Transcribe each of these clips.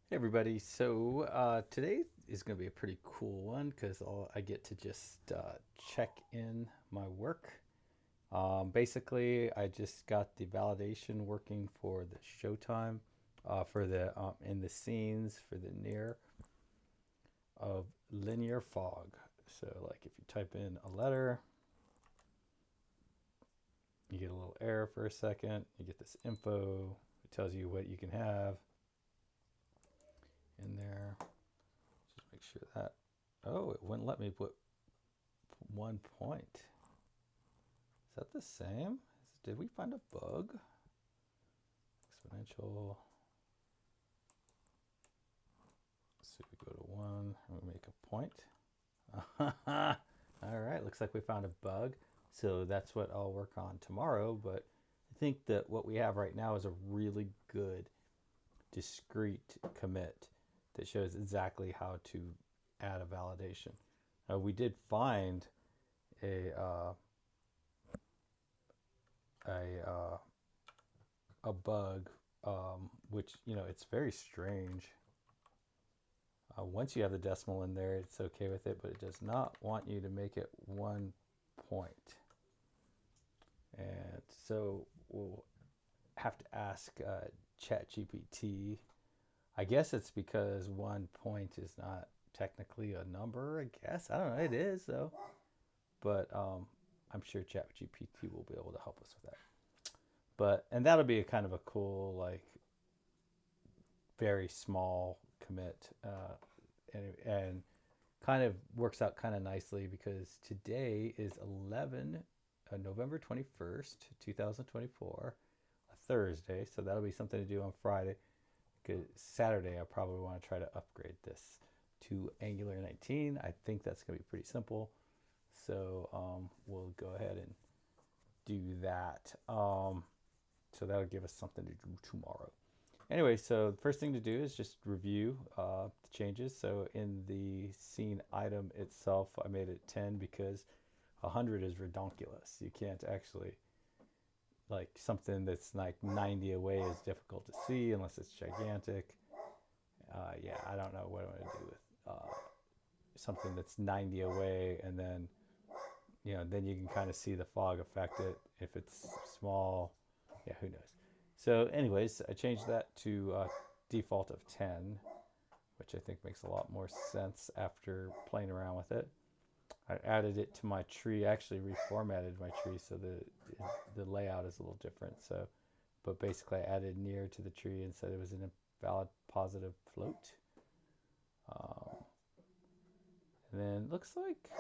Hey everybody, so today is going to be a pretty cool one because I get to just check in my work. Basically, I just got the validation working for the showtime, for the in the scenes for the near of linear fog. So, like if you type in a letter, you get a little error for a second. You get this info. It tells you what you can have in there. Just make sure that. Oh, it wouldn't let me put 1 point. Is that the same? Did we find a bug? Exponential. Let's see, we go to 1 and we make a point. All right, looks like we found a bug. So that's what I'll work on tomorrow. But I think that what we have right now is a really good discrete commit that shows exactly how to add a validation. We did find a uh, a uh, a bug, which it's very strange. Once you have the decimal in there, it's okay with it, but it does not want you to make it 1 point. And so we'll have to ask ChatGPT. I guess it's because 1 point is not technically a number. I guess I don't know. It is though, but I'm sure ChatGPT will be able to help us with that. But and that'll be a kind of a cool, like, very small commit, and kind of works out kind of nicely because today is November 21st, 2024, a Thursday. So that'll be something to do on Friday. Because Saturday, I probably want to try to upgrade this to Angular 19. I think that's going to be pretty simple. So we'll go ahead and do that. So that'll give us something to do tomorrow. Anyway, so the first thing to do is just review the changes. So in the scene item itself, I made it 10 because 100 is redonkulous. You can't actually, like, something that's like 90 away is difficult to see unless it's gigantic. Yeah, I don't know what I'm going to do with something that's 90 away, and then then you can kind of see the fog affect it. If it's small, yeah, who knows. So, anyways, I changed that to default of 10, which I think makes a lot more sense after playing around with it. I added it to my tree. I actually reformatted my tree so the layout is a little different. So, but basically, I added near to the tree and said it was an invalid positive float. Um, and then looks like,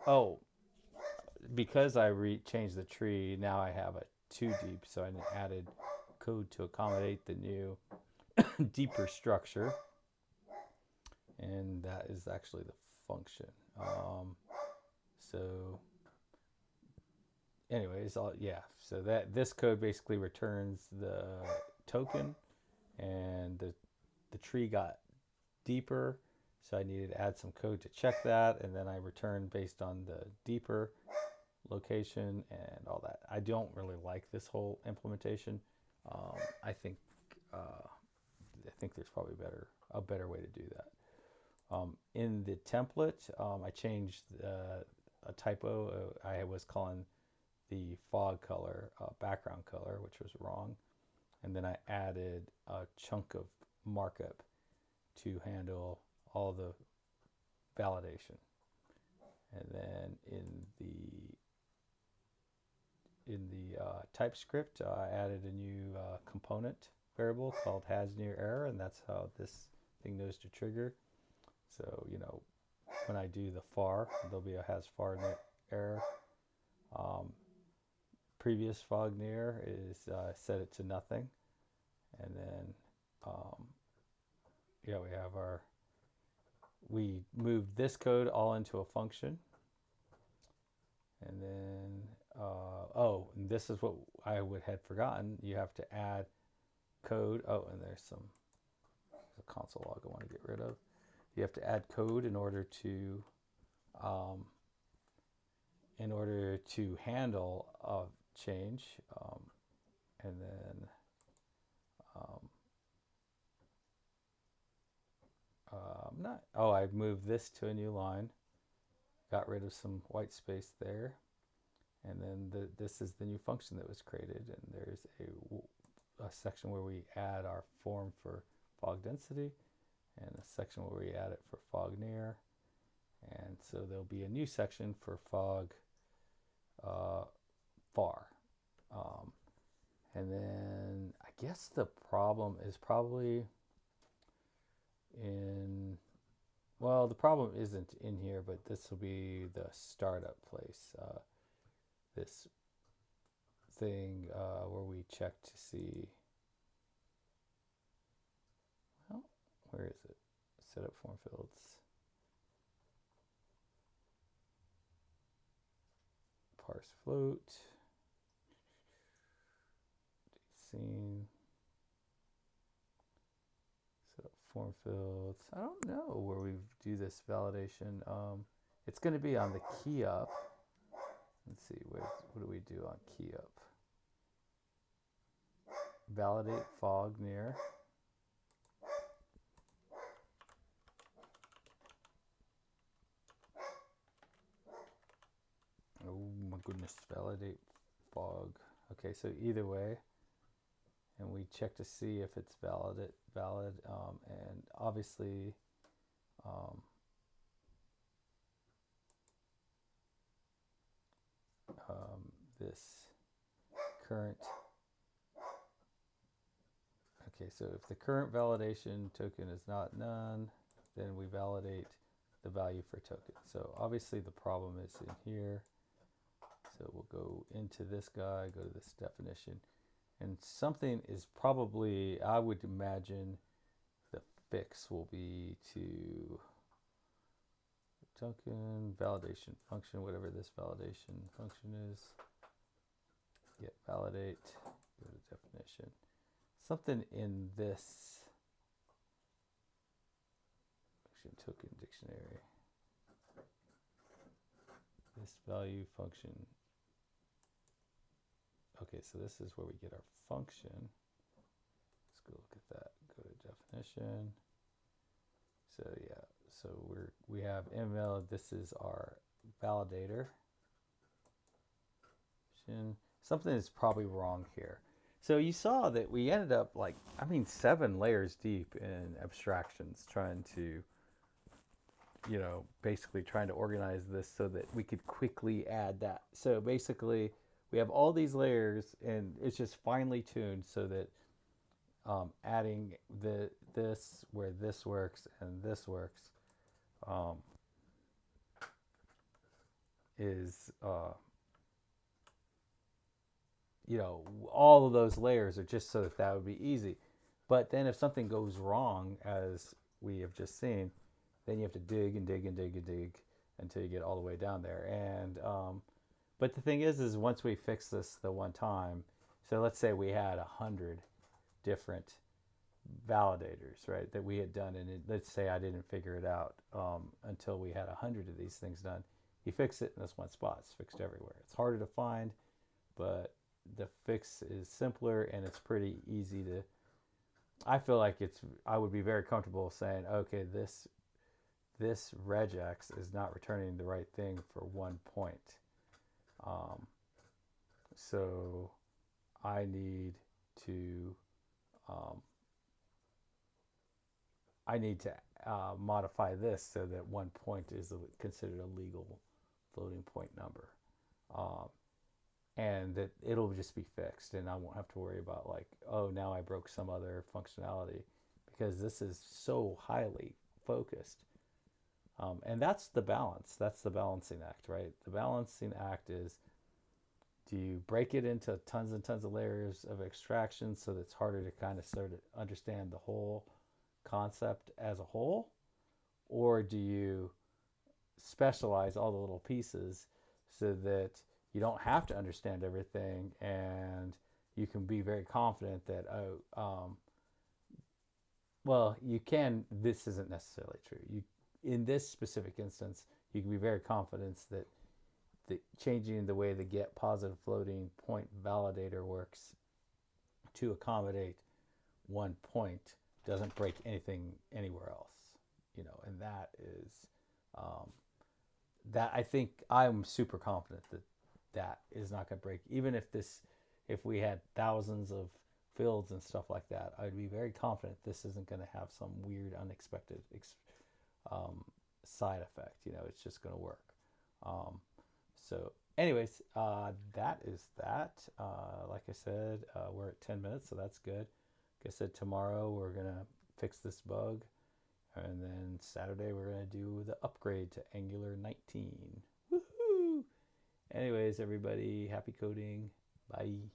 oh, because I changed the tree, now I have a too deep. So I added code to accommodate the new deeper structure, and that is actually the function. So anyways, yeah, so that this code basically returns the token, and the tree got deeper, so I needed to add some code to check that, and then I returned based on the deeper location and all that. I don't really like this whole implementation. Um, I think uh, I think there's probably a better way to do that. In the template, I changed a typo. I was calling the fog color background color, which was wrong. And then I added a chunk of markup to handle all the validation. And then in the TypeScript, I added a new component variable called has near error, and that's how this thing knows to trigger. So when I do the far, there'll be a has far error. Um, Previous fog near is set it to nothing, and then um, yeah, we moved this code all into a function, and then oh, and this is what I had forgotten. You have to add code. Oh, and there's a console log I want to get rid of. You have to add code um, in order to handle a change, and then um, not. Oh, I've moved this to a new line. Got rid of some white space there. And then this is the new function that was created. And there's a section where we add our form for fog density, and a section where we add it for fog near. And so there'll be a new section for fog far. And then I guess the problem is probably in, well, the problem isn't in here, but this will be the startup place. This thing where we check to see, well, where is it? Set up form fields. Parse float. Scene. Set up form fields. I don't know where we do this validation. It's going to be on the key up. Let's see, what do we do on key up? Validate fog near. Oh my goodness, validate fog. Okay, so either way, and we check to see if it's valid, and obviously this current, okay, so if the current validation token is not none, then we validate the value for token. So obviously the problem is in here. So we'll go into this guy, go to this definition, and something is probably, I would imagine the fix will be to token validation function, whatever this validation function is. Get validate, go to definition. Something in this function token dictionary. This value function. Okay, so this is where we get our function. Let's go look at that. Go to definition. So yeah, so we have ML. This is our validator. Something is probably wrong here. So you saw that we ended up 7 layers deep in abstractions, trying to, basically trying to organize this so that we could quickly add that. So basically, we have all these layers, and it's just finely tuned so that adding this where this works and this works is all of those layers are just so that would be easy. But then if something goes wrong, as we have just seen, then you have to dig and dig and dig and dig until you get all the way down there. And but the thing is once we fix this the one time, so let's say we had 100 different validators, right, that we had done, and let's say I didn't figure it out until we had 100 of these things done. You fix it in this one spot. It's fixed everywhere. It's harder to find, but the fix is simpler, and it's pretty easy to, I feel like I would be very comfortable saying, okay, this regex is not returning the right thing for one point. So I need to modify this so that one point is considered a legal floating point number. And that it'll just be fixed, and I won't have to worry about oh, now I broke some other functionality, because this is so highly focused. And that's the balance. That's the balancing act, right? The balancing act is, do you break it into tons and tons of layers of extraction so that it's harder to kind of sort of understand the whole concept as a whole? Or do you specialize all the little pieces so that you don't have to understand everything, and you can be very confident that, well, you can, this isn't necessarily true. In this specific instance, you can be very confident that changing the way the get positive floating point validator works to accommodate one point doesn't break anything anywhere else. and that is, um, that I think I'm super confident that that is not going to break. Even if we had thousands of fields and stuff like that, I'd be very confident this isn't going to have some weird, unexpected um, side effect. It's just going to work. So, anyways, that is that. Like I said, we're at 10 minutes, so that's good. Like I said, tomorrow we're going to fix this bug. And then Saturday we're going to do the upgrade to Angular 19. Woohoo! Anyways, everybody, happy coding. Bye.